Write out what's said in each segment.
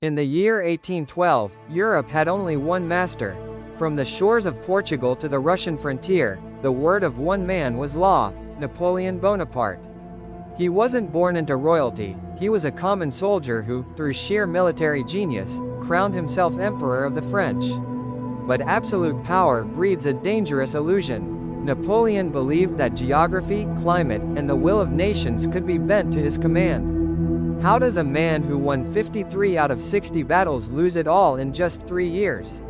In the year 1812, Europe had only one master. From the shores of Portugal to the Russian frontier, the word of one man was law: Napoleon Bonaparte. He wasn't born into royalty, he was a common soldier who, through sheer military genius, crowned himself Emperor of the French. But absolute power breeds a dangerous illusion. Napoleon believed that geography, climate, and the will of nations could be bent to his command. How does a man who won 53 out of 60 battles lose it all in just 3 years?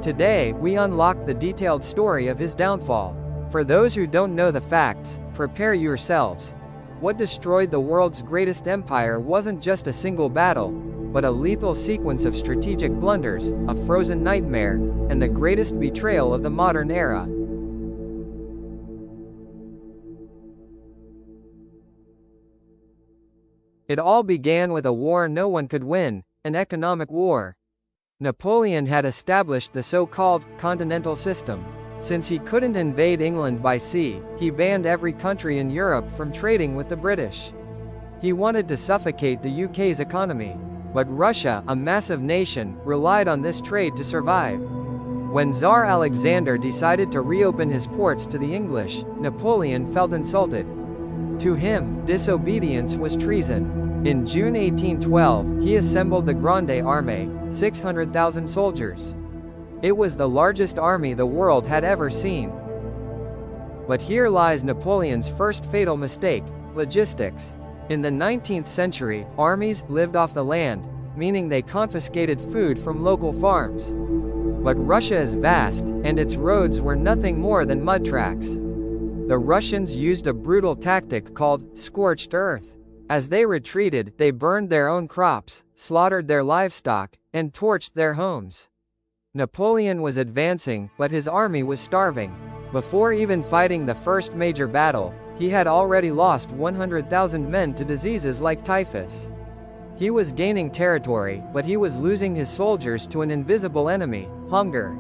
Today, we unlock the detailed story of his downfall. For those who don't know the facts, prepare yourselves. What destroyed the world's greatest empire wasn't just a single battle, but a lethal sequence of strategic blunders, a frozen nightmare, and the greatest betrayal of the modern era. It all began with a war no one could win, an economic war. Napoleon had established the so-called continental system. Since he couldn't invade England by sea, he banned every country in Europe from trading with the British. He wanted to suffocate the UK's economy. But Russia, a massive nation, relied on this trade to survive. When Tsar Alexander decided to reopen his ports to the English, Napoleon felt insulted. To him, disobedience was treason. In June 1812, he assembled the Grande Armée, 600,000 soldiers. It was the largest army the world had ever seen. But here lies Napoleon's first fatal mistake: logistics. In the 19th century, armies lived off the land, meaning they confiscated food from local farms. But Russia is vast, and its roads were nothing more than mud tracks. The Russians used a brutal tactic called scorched earth. As they retreated, they burned their own crops, slaughtered their livestock, and torched their homes. Napoleon was advancing, but his army was starving. Before even fighting the first major battle, he had already lost 100,000 men to diseases like typhus. He was gaining territory, but he was losing his soldiers to an invisible enemy: hunger.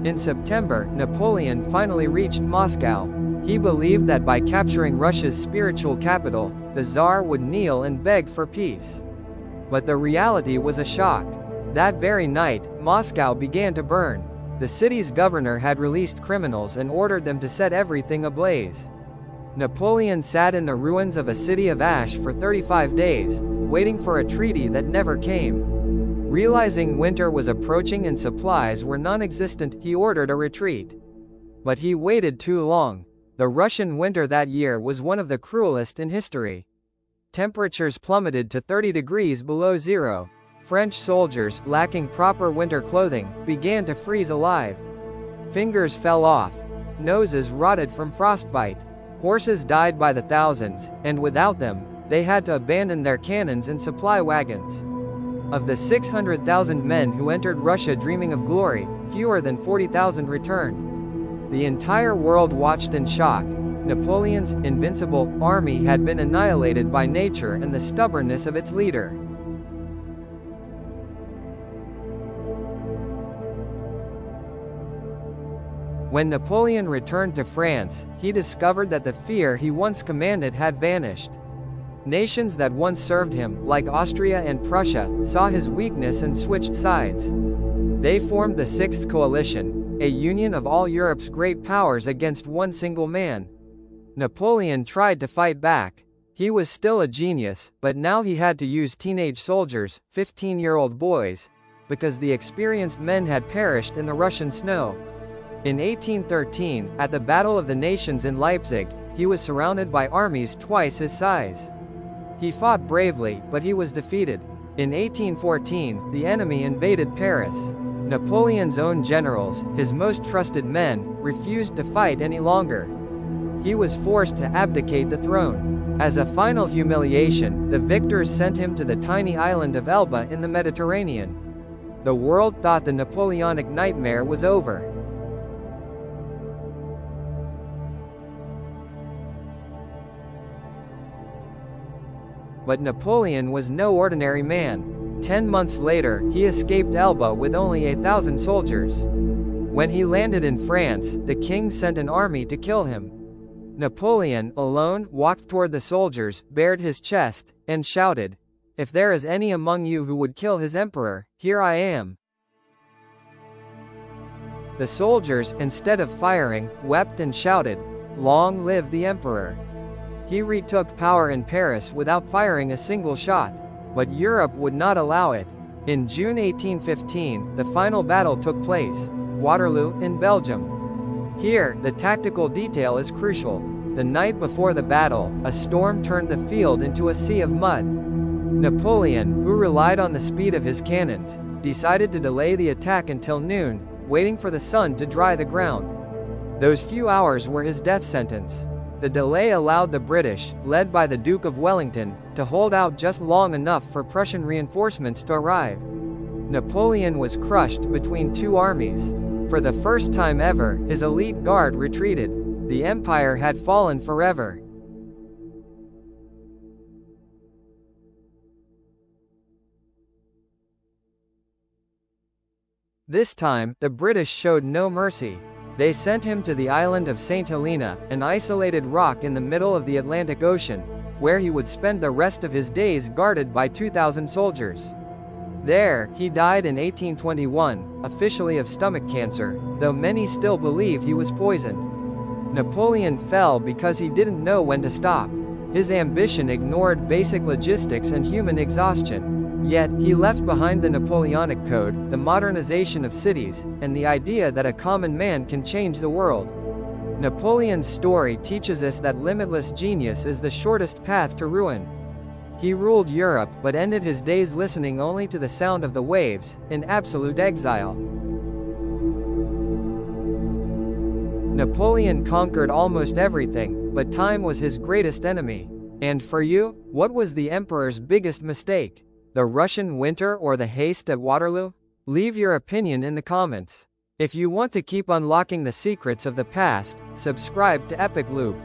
In September, Napoleon finally reached Moscow. He believed that by capturing Russia's spiritual capital, the Tsar would kneel and beg for peace. But the reality was a shock. That very night, Moscow began to burn. The city's governor had released criminals and ordered them to set everything ablaze. Napoleon sat in the ruins of a city of ash for 35 days, waiting for a treaty that never came. Realizing winter was approaching and supplies were non-existent, he ordered a retreat. But he waited too long. The Russian winter that year was one of the cruelest in history. Temperatures plummeted to 30 degrees below zero. French soldiers, lacking proper winter clothing, began to freeze alive. Fingers fell off. Noses rotted from frostbite. Horses died by the thousands, and without them, they had to abandon their cannons and supply wagons. Of the 600,000 men who entered Russia dreaming of glory, fewer than 40,000 returned. The entire world watched in shock. Napoleon's invincible army had been annihilated by nature and the stubbornness of its leader. When Napoleon returned to France, he discovered that the fear he once commanded had vanished. Nations that once served him, like Austria and Prussia, saw his weakness and switched sides. They formed the Sixth Coalition, a union of all Europe's great powers against one single man. Napoleon tried to fight back. He was still a genius, but now he had to use teenage soldiers, 15-year-old boys, because the experienced men had perished in the Russian snow. In 1813, at the Battle of the Nations in Leipzig, he was surrounded by armies twice his size. He fought bravely, but he was defeated. In 1814, the enemy invaded Paris. Napoleon's own generals, his most trusted men, refused to fight any longer. He was forced to abdicate the throne. As a final humiliation, the victors sent him to the tiny island of Elba in the Mediterranean. The world thought the Napoleonic nightmare was over. But Napoleon was no ordinary man. 10 months later, he escaped Elba with only 1,000 soldiers. When he landed in France, the king sent an army to kill him. Napoleon, alone, walked toward the soldiers, bared his chest, and shouted, "If there is any among you who would kill his emperor, here I am." The soldiers, instead of firing, wept and shouted, "Long live the emperor." He retook power in Paris without firing a single shot. But Europe would not allow it. In June 1815, the final battle took place, Waterloo, in Belgium. Here, the tactical detail is crucial. The night before the battle, a storm turned the field into a sea of mud. Napoleon, who relied on the speed of his cannons, decided to delay the attack until noon, waiting for the sun to dry the ground. Those few hours were his death sentence. The delay allowed the British, led by the Duke of Wellington, to hold out just long enough for Prussian reinforcements to arrive. Napoleon was crushed between two armies. For the first time ever, his elite guard retreated. The empire had fallen forever. This time, the British showed no mercy. They sent him to the island of St. Helena, an isolated rock in the middle of the Atlantic Ocean, where he would spend the rest of his days guarded by 2,000 soldiers. There, he died in 1821, officially of stomach cancer, though many still believe he was poisoned. Napoleon fell because he didn't know when to stop. His ambition ignored basic logistics and human exhaustion. Yet, he left behind the Napoleonic Code, the modernization of cities, and the idea that a common man can change the world. Napoleon's story teaches us that limitless genius is the shortest path to ruin. He ruled Europe but ended his days listening only to the sound of the waves, in absolute exile. Napoleon conquered almost everything, but time was his greatest enemy. And for you, what was the emperor's biggest mistake? The Russian winter or the haste at Waterloo? Leave your opinion in the comments. If you want to keep unlocking the secrets of the past, subscribe to Epic Loop.